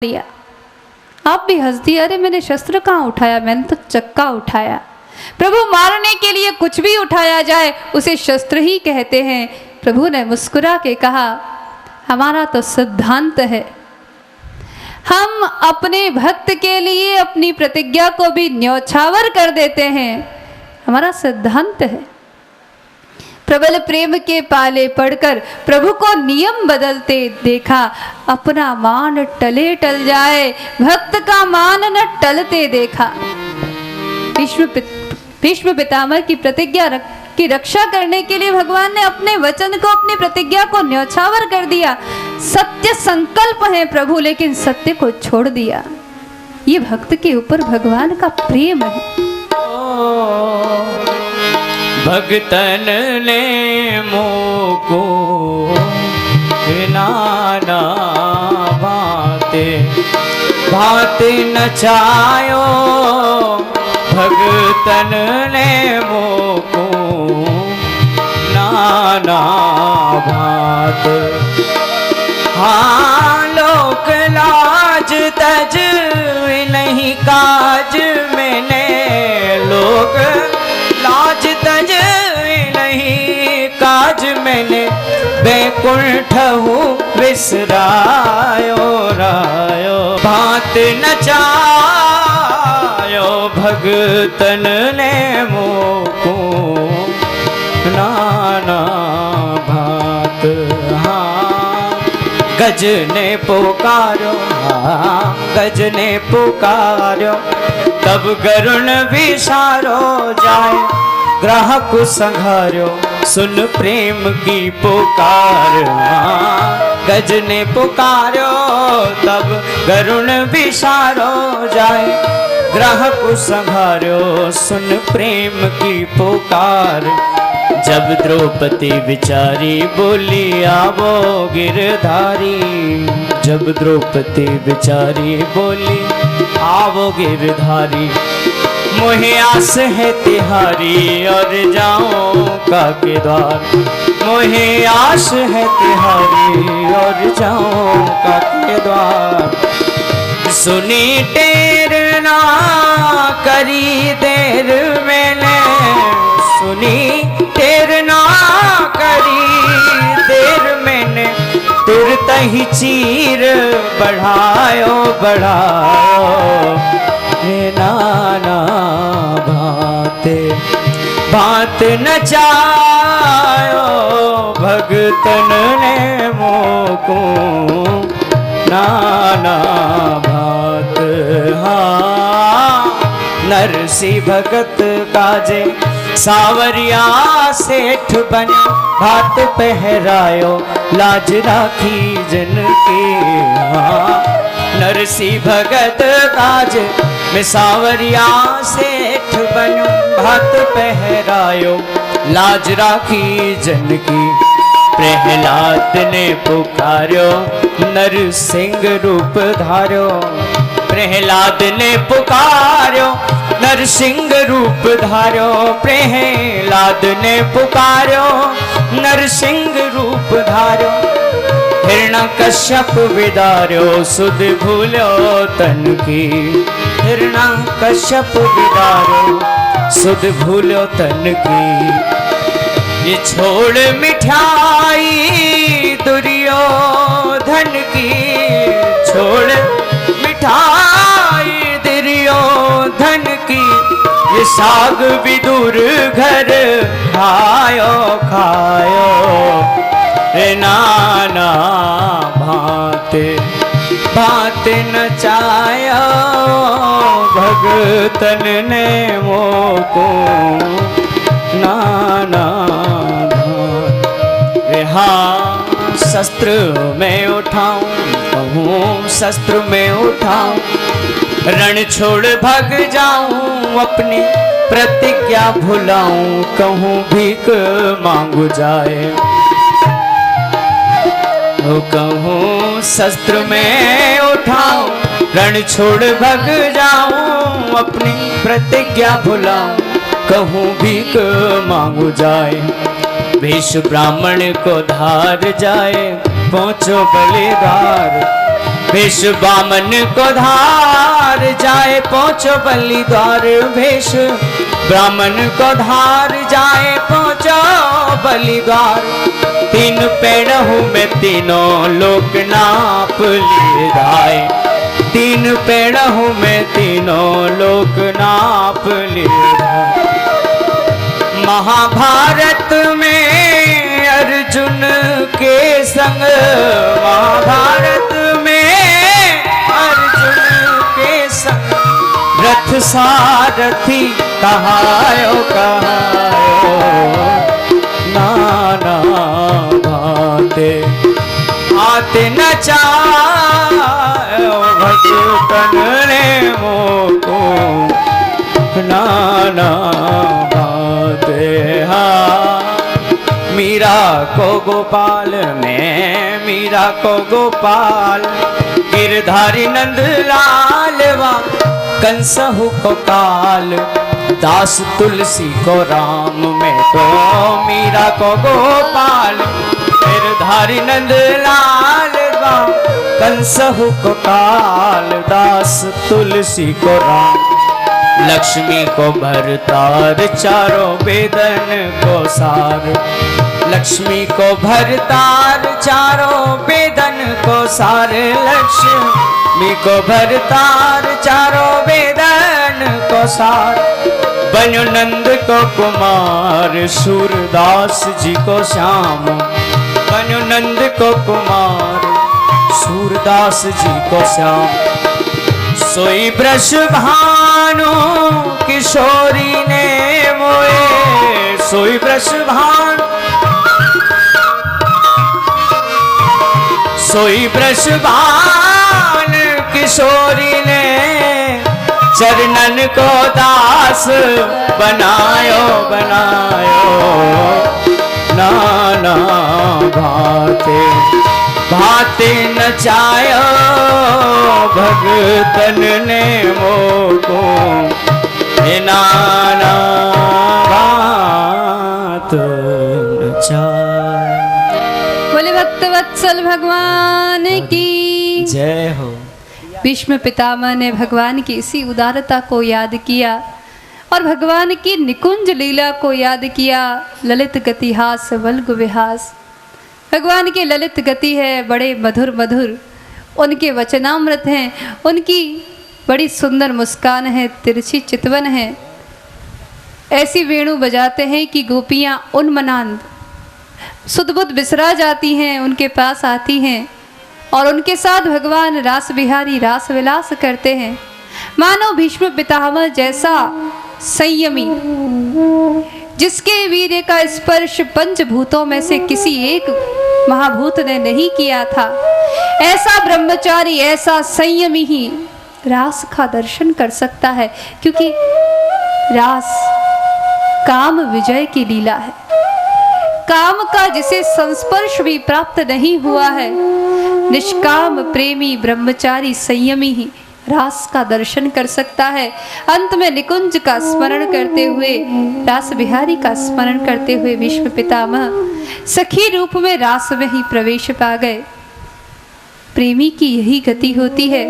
दिया। आप भी हंस दिए, अरे मैंने शस्त्र कहाँ उठाया, मैंने तो चक्का उठाया। प्रभु मारने के लिए कुछ भी उठाया जाए उसे शस्त्र ही कहते हैं। प्रभु ने मुस्कुरा के कहा, हमारा तो सिद्धांत है, हम अपने भक्त के लिए अपनी प्रतिज्ञा को भी न्यौछावर कर देते हैं, हमारा सिद्धांत है। प्रबल प्रेम के पाले पढ़कर प्रभु को नियम बदलते देखा, अपना मान टले टल जाए, भक्त का मान न टलते देखा। भीष्म पितामह की प्रतिज्ञा की रक्षा करने के लिए भगवान ने अपने वचन को, अपनी प्रतिज्ञा को न्यौछावर कर दिया। सत्य संकल्प है प्रभु, लेकिन सत्य को छोड़ दिया। ये भक्त के ऊपर भगवान का प्रेम है। भगतन ने मोको नाना भांते भांति नचायो, भगतन ने मोको नाना भांत। हाँ लोक लाज तज नहीं काज मैंने, लोक लाज तज नहीं काज मैंने, बैकुंठ हूँ विसरायो रायो, भांत नचायो भगतन ने मोको नाना भांत। हाँ गज ने पुकारो, हाँ गज ने पुकारो, तब गरुण विसारो जाए, ग्राहक संघारो सुन प्रेम की पुकार। गज ने पुकारो तब गरुण विसारो जाए, ग्राहक संघारो सुन प्रेम की पुकार। जब द्रौपदी विचारी बोली आवो गिरधारी, जब द्रौपदी विचारी बोली आवो गिरधारी, मोहे आस है तिहारी और जाऊं काके द्वार, मोहे आस है तिहारी और जाऊं काके द्वार। सुनी टेर ना करी देर मैंने, सुनी टेर ना करी देर मैंने, तुरत ही चीर बढ़ायो बढ़ायो, हे नाना भांते भांत नचायो, भगतन ने मोको नाना भांत। हाँ नरसी भगत काजे सावरिया सेठ बने, भात पहरायो लाज राखी जन के। हाँ नरसी भगत काज में सावरिया सेठ बनो, भात पहरायो लाज राखी जन की। प्रहलाद ने पुकारो नरसिंह रूप धारो, प्रहलाद ने पुकारो नरसिंह रूप धारो, प्रहलाद ने पुकारो नरसिंह रूप धारो। हिरण्यकश्यप विदार्यो सुध भूलो तन की, हिरण्यकश्यप विदार्यो सुध भूलो तन की। ये छोड़ मिठाई दुर्योधन की, छोड़ मिठाई दुर्योधन की, ये साग विदुर घर खायो खायो, रे नाना भांत भांत नचायो, भगतन ने मोको नाना भांत। हाँ शस्त्र में उठाऊं कहूँ, शस्त्र में उठाऊं, रण छोड़ भग जाऊं, अपनी प्रतिज्ञा भुलाऊं, कहूँ भीख मांगू जाए, कहूँ शस्त्र में उठाऊं, रण छोड़ भग जाऊं, अपनी प्रतिज्ञा भुलाऊं, कहूँ भीख मांगू जाए। भीष्म ब्राह्मण को धार जाए, पहुँचो बलिदार, भेष बामन को धार जाए पहुँचो बलि द्वार, भेष ब्राह्मण को धार जाए पहुँचो बलि द्वार। तीन पेड़ हूँ मैं तीनों लोक नाप लिए धाए, तीन पेड़ हूँ मैं तीनों लोक नाप लिए धाए। महाभारत में अर्जुन के संग, महाभारत में अर्जुन के संग रथ सारथी कहायो कहायो, नाना भाते आते न चायो भगतन ने मोको, नाना भाते हा। मीरा को गोपाल में, मीरा को गोपाल, गिरधारी नंद लाल वा कंसहु को काल, दास तुलसी को राम में तो मीरा को गोपाल, गिरधारी नंद लाल वा कंसहु को काल, दास तुलसी को राम। लक्ष्मी को भरतार चारों वेदन को सार, लक्ष्मी को भरतार चारों वेदन को सार, लक्ष्मी को भरतार चारों वेदन को सार। बनु नंद को कुमार सूरदास जी को श्याम, बनु नंद को कुमार सूरदास जी को श्याम। सोई ब्रश भानु किशोरी ने मोए, सोई ब्रश भानु, सोई ब्रश भान किशोरी ने चरणन को दास बनायो बनायो, नाना भाते भाते नचायो भगतन ने मोको, नाना भात नचायो। बोले भक्त वत्सल भगवान की जय हो। भीष्म पितामह ने भगवान की इसी उदारता को याद किया और भगवान की निकुंज लीला को याद किया। ललित गतिहास वल्गु विहास, भगवान की ललित गति है, बड़े मधुर मधुर उनके वचनामृत हैं, उनकी बड़ी सुंदर मुस्कान है, तिरछी चितवन है। ऐसी वेणु बजाते हैं कि गोपियाँ उन्मनांद सुध-बुध बिसरा जाती हैं, उनके पास आती हैं और उनके साथ भगवान रास बिहारी रास विलास करते हैं। मानो भीष्म पितामह जैसा संयमी, जिसके वीर्य का स्पर्श पंचभूतों में से किसी एक महाभूत ने नहीं किया था, ऐसा ब्रह्मचारी, ऐसा संयमी ही रास का दर्शन कर सकता है, क्योंकि रास काम विजय की लीला है। काम का जिसे संस्पर्श भी प्राप्त नहीं हुआ है, निष्काम प्रेमी ब्रह्मचारी संयमी ही रास का दर्शन कर सकता है। अंत में निकुंज का स्मरण करते हुए, रास बिहारी का स्मरण करते हुए भीष्म पितामह सखी रूप में रास में ही प्रवेश पा गए। प्रेमी की यही गति होती है।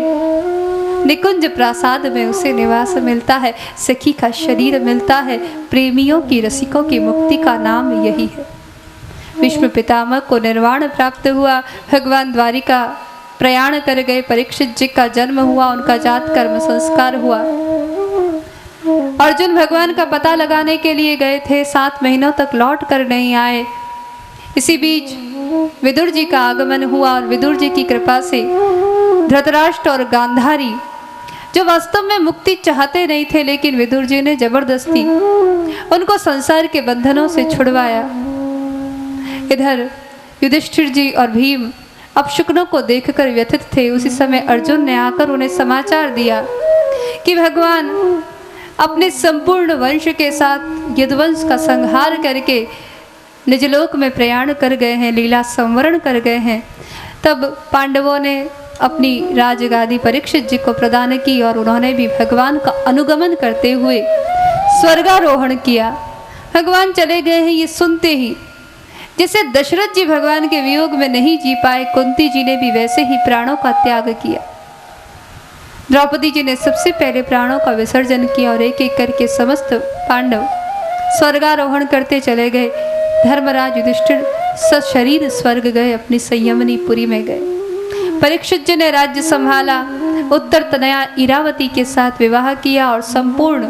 निकुंज प्रासाद में उसे निवास मिलता है, सखी का शरीर मिलता है। प्रेमियों की, रसिकों की मुक्ति का नाम यही है। भीष्म पितामह को निर्वाण प्राप्त हुआ। भगवान द्वारिका प्रयाण कर गए। परीक्षित जी का जन्म हुआ, उनका जात कर्म संस्कार हुआ। अर्जुन भगवान का पता लगाने के लिए गए थे, 7 महीनों तक लौट कर नहीं आए। इसी बीच विदुर जी का आगमन हुआ और विदुर जी की कृपा से धृतराष्ट्र और गांधारी, जो वास्तव में मुक्ति चाहते नहीं थे, लेकिन विदुर जी ने जबरदस्ती उनको संसार के बंधनों से छुड़वाया। इधर युधिष्ठिर जी और भीम अपशकुनों को देखकर व्यथित थे। उसी समय अर्जुन ने आकर उन्हें समाचार दिया कि भगवान अपने संपूर्ण वंश के साथ यदुवंश का संहार करके निजलोक में प्रयाण कर गए हैं, लीला संवरण कर गए हैं। तब पांडवों ने अपनी राजगादी परीक्षित जी को प्रदान की और उन्होंने भी भगवान का अनुगमन करते हुए स्वर्गारोहण किया। भगवान चले गए हैं ये सुनते ही जैसे दशरथ जी भगवान के वियोग में नहीं जी पाए, कुंती जी ने भी वैसे ही प्राणों का त्याग किया। द्रौपदी जी ने सबसे पहले प्राणों का विसर्जन किया और एक एक करके समस्त पांडव स्वर्गारोहण करते चले गए। धर्मराज युधिष्ठिर सशरीर स्वर्ग गए, अपनी संयमनी पुरी में गए। परीक्षित जी ने राज्य संभाला, उत्तर तनया इरावती के साथ विवाह किया और संपूर्ण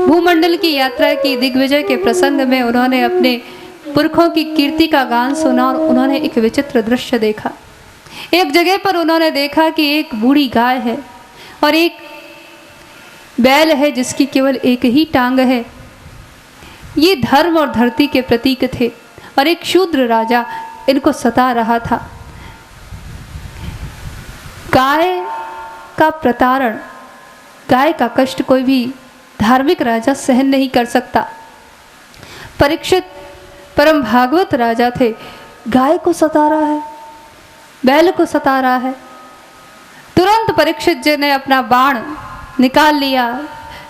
भूमंडल की यात्रा की। दिग्विजय के प्रसंग में उन्होंने अपने पुरखों की कीर्ति का गान सुना और उन्होंने एक विचित्र दृश्य देखा। एक जगह पर उन्होंने देखा कि एक बूढ़ी गाय है और एक बैल है जिसकी केवल एक ही टांग है। ये धर्म और धरती के प्रतीक थे और एक शूद्र राजा इनको सता रहा था। गाय का प्रताड़न, गाय का कष्ट कोई भी धार्मिक राजा सहन नहीं कर सकता। परीक्षित परम भागवत राजा थे, गाय को सता रहा है, बैल को सता रहा है। तुरंत परीक्षित जी ने अपना बाण निकाल लिया,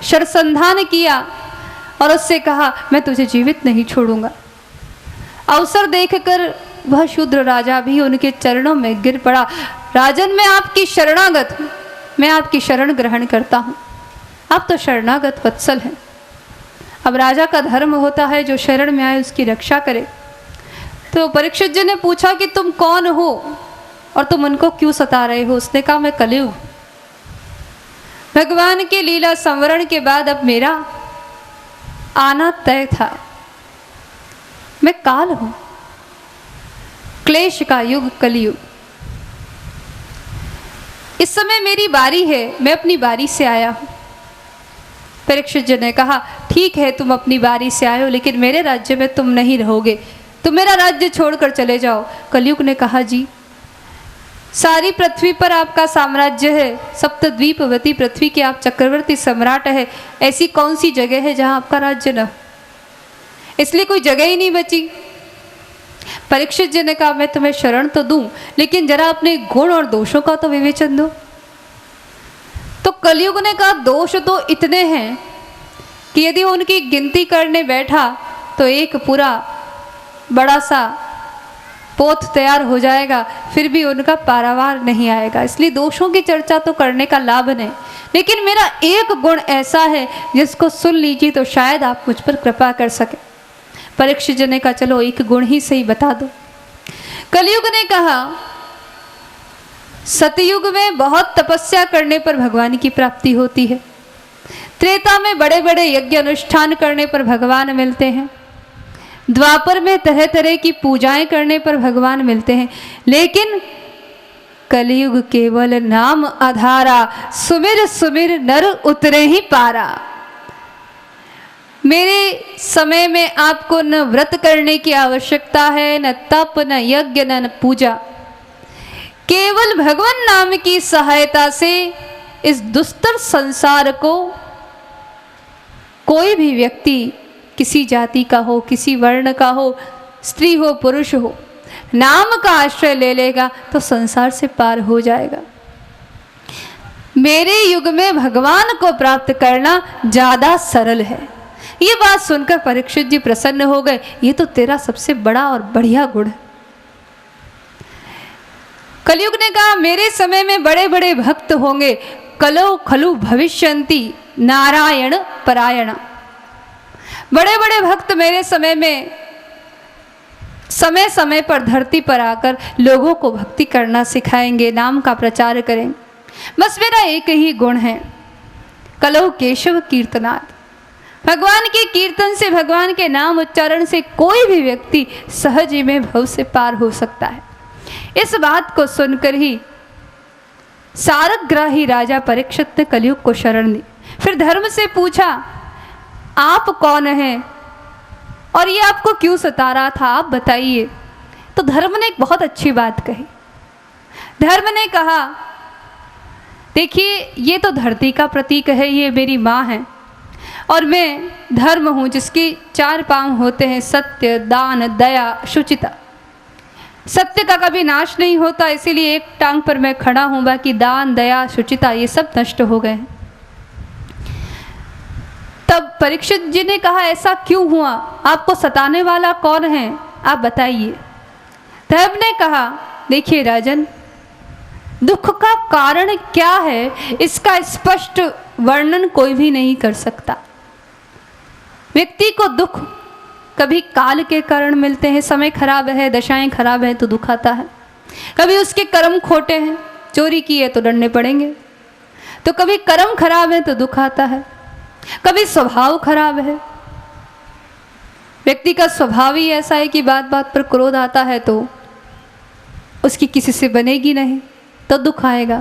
शरसंधान किया और उससे कहा, मैं तुझे जीवित नहीं छोड़ूंगा। अवसर देखकर वह शूद्र राजा भी उनके चरणों में गिर पड़ा। राजन, मैं आपकी शरणागत हूँ, मैं आपकी शरण ग्रहण करता हूँ। आप तो शरणागत वत्सल हैं। अब राजा का धर्म होता है जो शरण में आए उसकी रक्षा करे। तो परीक्षित जी ने पूछा कि तुम कौन हो और तुम उनको क्यों सता रहे हो? उसने कहा, मैं कलयुग, भगवान के लीला संवरण के बाद अब मेरा आना तय था। मैं काल हूं, क्लेश का युग कलयुग। इस समय मेरी बारी है, मैं अपनी बारी से आया हूं। परीक्षित जी ने कहा, ठीक है, तुम अपनी बारी से आए हो, लेकिन मेरे राज्य में तुम नहीं रहोगे, तुम मेरा राज्य छोड़कर चले जाओ। कलयुग ने कहा, जी, सारी पृथ्वी पर आपका साम्राज्य है, सप्तद्वीपवती पृथ्वी के आप चक्रवर्ती सम्राट है, ऐसी कौन सी जगह है जहां आपका राज्य न हो? इसलिए कोई जगह ही नहीं बची। परीक्षित जी ने कहा, मैं तुम्हें शरण तो दूं, लेकिन जरा अपने गुण और दोषों का तो विवेचन दो। तो कलयुग ने कहा, दोष तो इतने हैं कि यदि उनकी गिनती करने बैठा तो एक पूरा बड़ा सा पोथ तैयार हो जाएगा, फिर भी उनका पारावार नहीं आएगा। इसलिए दोषों की चर्चा तो करने का लाभ नहीं, लेकिन मेरा एक गुण ऐसा है जिसको सुन लीजिए तो शायद आप मुझ पर कृपा कर सके। परीक्षित जी ने कहा, चलो एक गुण ही सही बता दो। कलयुग ने कहा, सतयुग में बहुत तपस्या करने पर भगवान की प्राप्ति होती है, त्रेता में बड़े बड़े यज्ञ अनुष्ठान करने पर भगवान मिलते हैं, द्वापर में तरह तरह की पूजाएं करने पर भगवान मिलते हैं, लेकिन कलयुग केवल नाम आधारा, सुमिर सुमिर नर उतरे ही पारा। मेरे समय में आपको न व्रत करने की आवश्यकता है, न तप, न यज्ञ, न पूजा। केवल भगवान नाम की सहायता से इस दुस्तर संसार को कोई भी व्यक्ति, किसी जाति का हो, किसी वर्ण का हो, स्त्री हो, पुरुष हो, नाम का आश्रय ले लेगा तो संसार से पार हो जाएगा। मेरे युग में भगवान को प्राप्त करना ज्यादा सरल है। ये बात सुनकर परीक्षित जी प्रसन्न हो गए। ये तो तेरा सबसे बड़ा और बढ़िया गुण है। कलयुग ने कहा, मेरे समय में बड़े बड़े भक्त होंगे, कलो खलु भविष्यन्ति नारायण परायण। बड़े बड़े भक्त मेरे समय में समय समय पर धरती पर आकर लोगों को भक्ति करना सिखाएंगे, नाम का प्रचार करेंगे। बस मेरा एक ही गुण है, कलो केशव कीर्तनात्। भगवान के कीर्तन से, भगवान के नाम उच्चारण से कोई भी व्यक्ति सहज ही में भव से पार हो सकता है। इस बात को सुनकर ही सारग्राही राजा परीक्षित ने कलयुग को शरण दी। फिर धर्म से पूछा, आप कौन हैं और ये आपको क्यों सता रहा था, आप बताइए। तो धर्म ने एक बहुत अच्छी बात कही। धर्म ने कहा, देखिए, ये तो धरती का प्रतीक है, ये मेरी माँ है और मैं धर्म हूँ जिसकी 4 पांव होते हैं, सत्य, दान, दया, शुचिता। सत्य का कभी नाश नहीं होता, इसीलिए एक टांग पर मैं खड़ा हूँ, बाकी दान, दया, शुचिता ये सब नष्ट हो गए। तब परीक्षित जी ने कहा, ऐसा क्यों हुआ, आपको सताने वाला कौन है? आप बताइए। धर्म ने कहा, देखिए राजन, दुख का कारण क्या है इसका स्पष्ट वर्णन कोई भी नहीं कर सकता। व्यक्ति को दुख कभी काल के कारण मिलते हैं, समय खराब है, दशाएं खराब है तो दुख आता है। कभी उसके कर्म खोटे हैं, चोरी की है तो डरने पड़ेंगे। तो कभी कर्म खराब है तो दुख आता है, कभी स्वभाव खराब है, व्यक्ति का स्वभाव ही ऐसा है कि बात बात पर क्रोध आता है तो उसकी किसी से बनेगी नहीं तो दुख आएगा।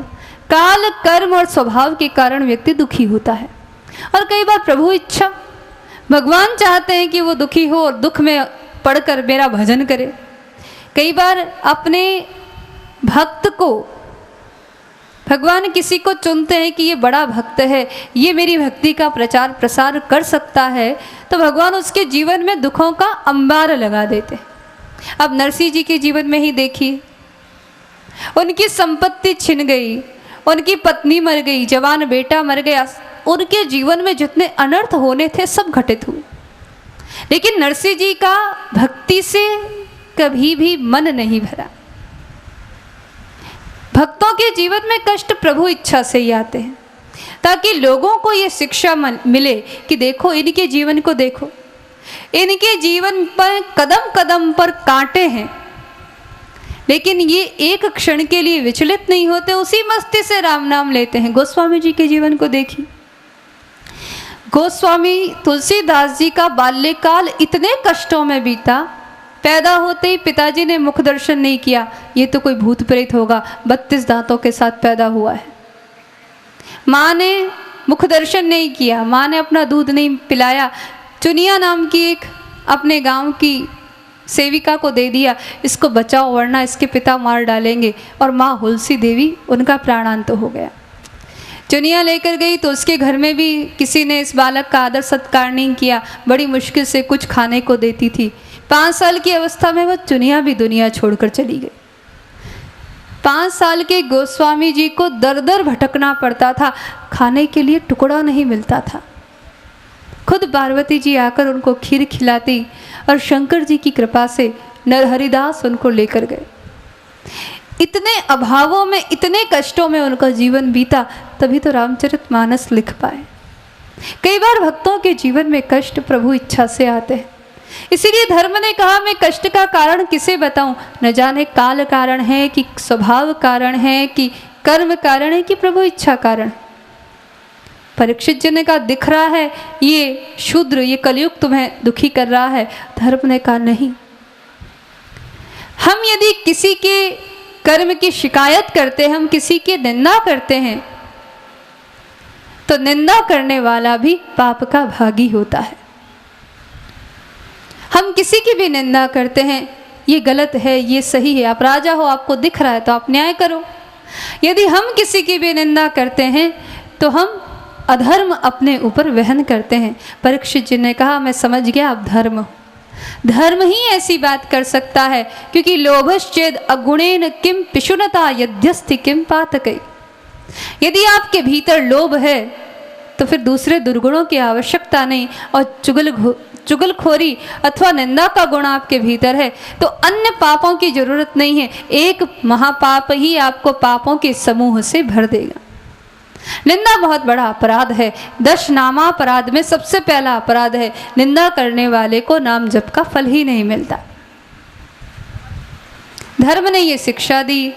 काल, कर्म और स्वभाव के कारण व्यक्ति दुखी होता है। और कई बार प्रभु इच्छा, भगवान चाहते हैं कि वो दुखी हो और दुख में पड़कर मेरा भजन करे। कई बार अपने भक्त को भगवान किसी को चुनते हैं कि ये बड़ा भक्त है, ये मेरी भक्ति का प्रचार प्रसार कर सकता है, तो भगवान उसके जीवन में दुखों का अंबार लगा देते हैं। अब नरसिंह जी के जीवन में ही देखिए, उनकी संपत्ति छिन गई, उनकी पत्नी मर गई, जवान बेटा मर गया, उनके जीवन में जितने अनर्थ होने थे सब घटित हुए। लेकिन नरसिंह जी का भक्ति से कभी भी मन नहीं भरा। भक्तों के जीवन में कष्ट प्रभु इच्छा से ही आते हैं, ताकि लोगों को ये शिक्षा मिले कि देखो इनके जीवन को देखो, इनके जीवन पर कदम कदम पर कांटे हैं, लेकिन ये एक क्षण के लिए विचलित नहीं होते, उसी मस्ती से राम नाम लेते हैं। गोस्वामी जी के जीवन को देखिए। गोस्वामी तुलसीदास जी का बाल्यकाल इतने कष्टों में बीता, पैदा होते ही पिताजी ने मुख दर्शन नहीं किया, ये तो कोई भूत प्रेत होगा, 32 दांतों के साथ पैदा हुआ है। माँ ने मुख दर्शन नहीं किया, माँ ने अपना दूध नहीं पिलाया, चुनिया नाम की एक अपने गांव की सेविका को दे दिया, इसको बचाओ वरना इसके पिता मार डालेंगे, और माँ हुलसी देवी उनका प्राणांत हो गया। चुनिया लेकर गई तो उसके घर में भी किसी ने इस बालक का आदर सत्कार नहीं किया, बड़ी मुश्किल से कुछ खाने को देती थी। 5 साल की अवस्था में वह चुनिया भी दुनिया छोड़कर चली गई। 5 साल के गोस्वामी जी को दर दर भटकना पड़ता था, खाने के लिए टुकड़ा नहीं मिलता था। खुद पार्वती जी आकर उनको खीर खिलाती और शंकर जी की कृपा से नरहरिदास उनको लेकर गए। इतने अभावों में, इतने कष्टों में उनका जीवन बीता, तभी तो रामचरितमानस लिख पाए। कई बार भक्तों के जीवन में कष्ट प्रभु इच्छा से आते हैं, इसीलिए धर्म ने कहा मैं कष्ट का कारण किसे बताऊं, न जाने काल कारण है कि स्वभाव कारण है कि कर्म कारण है कि प्रभु इच्छा कारण। परीक्षित जी ने कहा दिख रहा है ये शूद्र, ये कलयुग तुम्हें दुखी कर रहा है। धर्म ने कहा नहीं, हम यदि किसी के कर्म की शिकायत करते हैं, हम किसी की निंदा करते हैं, तो निंदा करने वाला भी पाप का भागी होता है। हम किसी की भी निंदा करते हैं, ये गलत है, ये सही है, आप राजा हो, आपको दिख रहा है तो आप न्याय करो। यदि हम किसी की भी निंदा करते हैं तो हम अधर्म अपने ऊपर वहन करते हैं। परीक्षित जी ने कहा मैं समझ गया, अब धर्म हो, धर्म ही ऐसी बात कर सकता है, क्योंकि लोभश्चेद अगुणेन किम पिशुनता यद्यस्ति किम पातकै। यदि आपके भीतर लोभ है तो फिर दूसरे दुर्गुणों की आवश्यकता नहीं, और चुगलखोरी अथवा निंदा का गुण आपके भीतर है तो अन्य पापों की जरूरत नहीं है। एक महापाप ही आपको पापों के समूह से भर देगा। निंदा बहुत बड़ा अपराध है, 10 नामापराध में सबसे पहला अपराध है। निंदा करने वाले को नाम जप का फल ही नहीं मिलता। धर्म ने ये शिक्षा दी